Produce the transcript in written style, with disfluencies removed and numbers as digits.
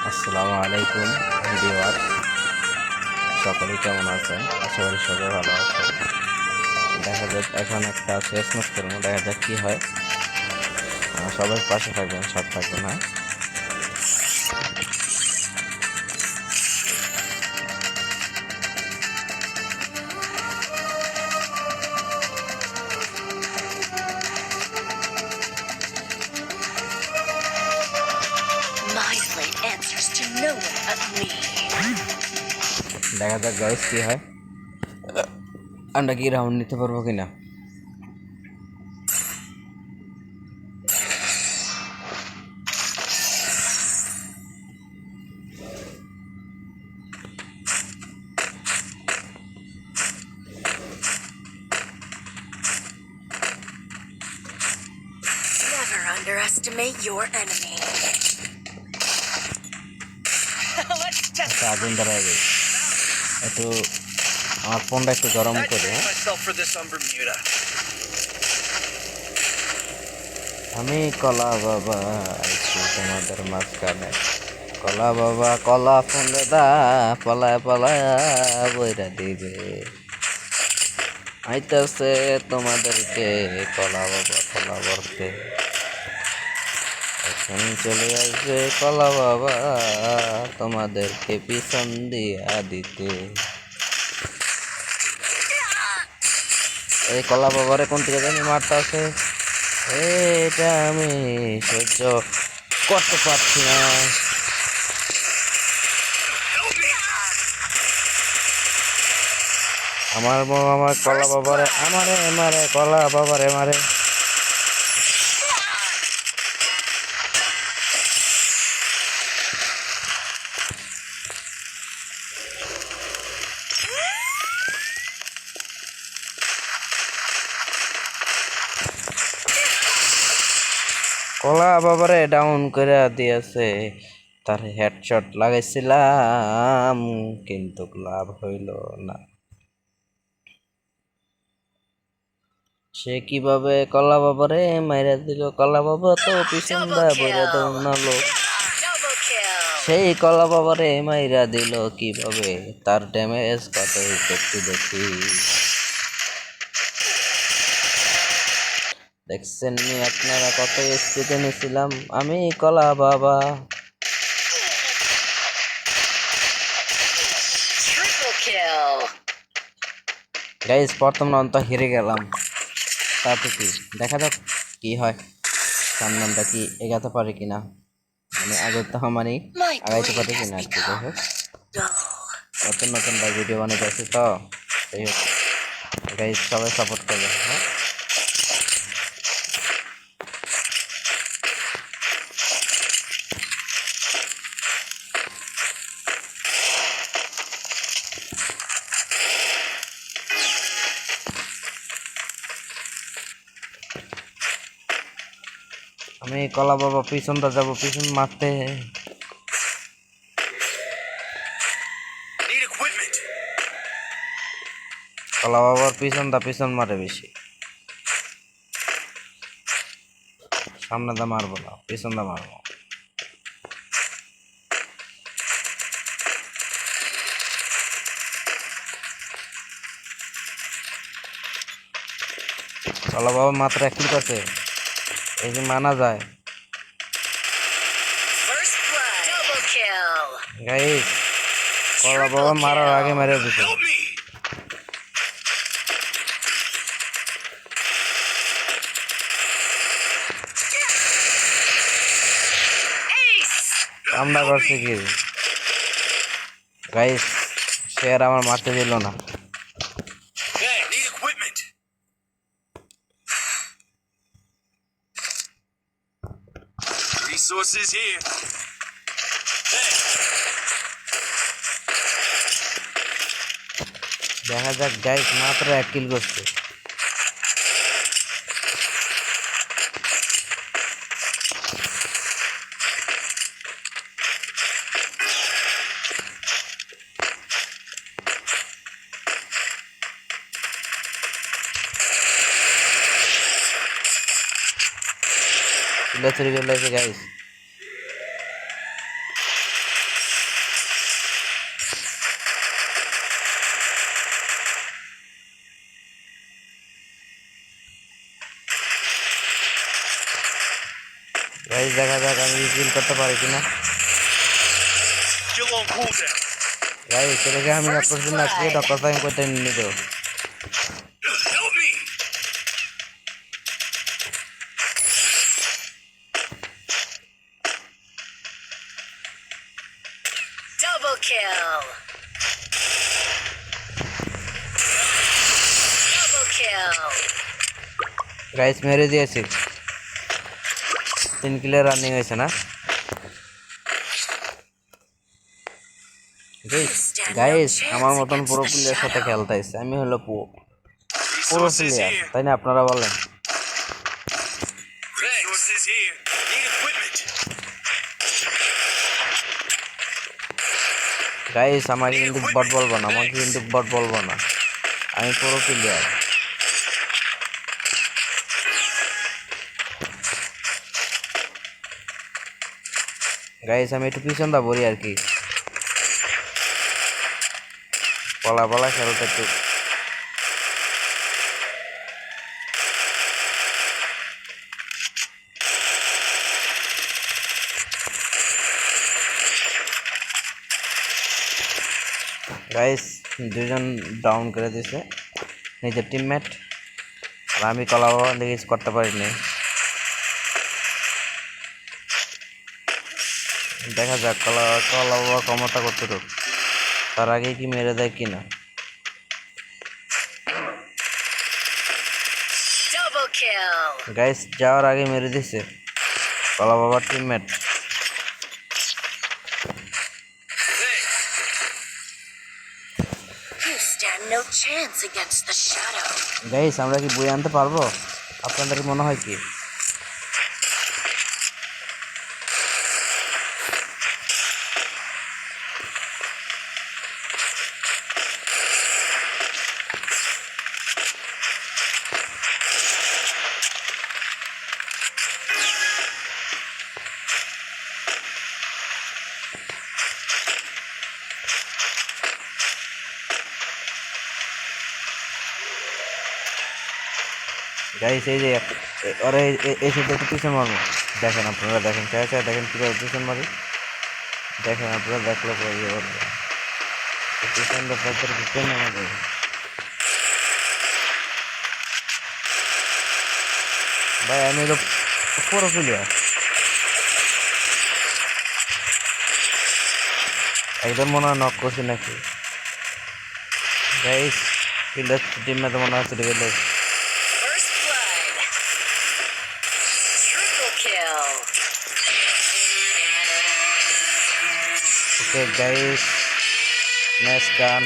আসসালামু আলাইকুম ভিউয়ার, সকলেই কেমন আছেন? আশা করি সবাই ভালো আছেন। দেখা যাক এখন একটা শেষ ম্যাচ করবো, দেখা যাক কি হয়। সবাই পাশে থাকবেন, সাথে থাকবেন। হ্যাঁ, My slate answers to no one but me. দেখা যাক গাইস কি হয়, আমরা কি রাউন্ড নিতে পারবো কিনা। Never underestimate your enemy. Let's test একটা আগুন ধরা যাবে, একটু আমার ফোনটা একটু গরম I'd করে। trade myself for this on Bermuda. আমি কলা বাবা আইছি তোমাদের মাঝখানে, কলা বাবা কলা ফোনে দা পলায় পলায় বইরা দিবে, আইতাছে তোমাদেরকে কলা বাবা কলা বলতে, এখন চলে আসবে কলা বাবা তোমাদেরকে পিছন দিয়া দিতে। এই কলা বাবারে কোন থেকে জানি মারতাছে, এটা আমি সহ্য করতে পারছি না। আমার কলা বাবারে আমারে মারে, কলা বাবারে মারে। কলা বাবারে ডাউন করে দিয়েছে, তার হেডশট লাগাইছিলাম কিন্তু লাভ হইল না। সে কিভাবে কলা বাবারে মাইরা দিল, কলা বাবা তো পিছন দা বইরা দৌড়ালো, double kill. সেই কলা বাবারে মাইরা দিল কিভাবে, তার ড্যামেজ কত একটু দেখি। দেখছেন নি আপনারা কত স্পিডে নিছিলাম আমি কলা বাবা। Triple kill. গাইস প্রথম রাউন্ড তো হেরে গেলাম, তাতে কি দেখা যাক কি হয়, সামনে আমরা কি এগাতে পারি কিনা, মানে আগে তো আমারই My আগাইতে পারি blade has কিনা আর কি। যাই become হোক, dull. নতুন নতুন ভিডিও বানাতে আছি তো, যাই হোক গাইস সবাই সাপোর্ট করবেন। হ্যাঁ, আমি কলা বাবা পিছনটা যাবো, পিছন মারতে। Need equipment. কলা বাবার পিছন মারে বেশি, সামনে দা মারবো না, পিছন দা মারবো। কলা বাবা মাত্র এক ক্লিক আছে, এই যে মানা যায়। First blood. Double kill. Guys কলা বাবা মারার আগে মেরে দিছে। Help me. Ace. আমরা করছে কি গাইস, সে আর আমার মারতে দিল না। Hey, need equipment. Resources here. দেখা যাক গাইস, মাত্র এক কিল করছে। চুরি করে লাগছে গাইস। গাইস দেখা যাক আমি কিল করতে পারি কিনা। Still on cooldown. গাইস এটাকে আমি নক করছি না, কে টক্কর ফাইং করতে নিত। Help me! Double kill. Double kill. Guys মেরে দিয়েছি, 3 কিলের রানিং হয়েছে না গাইস। আমার মতন পুরো প্লেয়ারের সাথে খেলতে হয়েছে, আমি হলো পুরো Resources প্লেয়ার, here. তাই না আপনারা বলেন? Resources here. Need equipment. Guys আমাকে কিন্তু বট বলবো না, আমাকে কিন্তু বট বলবো না, আমি পুরো প্লেয়ার। গাইস আমি একটু পিছন দা বলি আর কি, পলা পলা খেলতে একটু। গাইস দুজন ডাউন করে দিছে নিজের টিমমেট, আর আমি কলা বাবা লিজ করতে পারিনি। দেখা যাক কলা বাবা ক্ষমতা করতে রোক, তার আগে কি মেরে দেয় কিনা। Double kill. গাইস যাওয়ার আগে মেরে দিছে কলা বাবার teammate. You stand no chance against the shadow. Guys আমরা কি বই আনতে পারবো, আপনাদের মনে হয় কি? গাইস এই যে ওরে এই সাইডে একটু পিছন মারবো, দেখেন আপনারা, দেখেন চাই চাই দেখেন কীভাবে পিছন মারি, দেখেন আপনারা দেখলে পরে ইয়ে করবে পিছনটা পথের ভিতরে নামা যায়। ভাই আমি হলো পুরো প্লেয়ার, একদম মনে হয় নক করছি নাকি। গাইস কিলের টিমে তো মনে হচ্ছে ঢেকে। First blood. Triple kill. Okay guys, nice gun.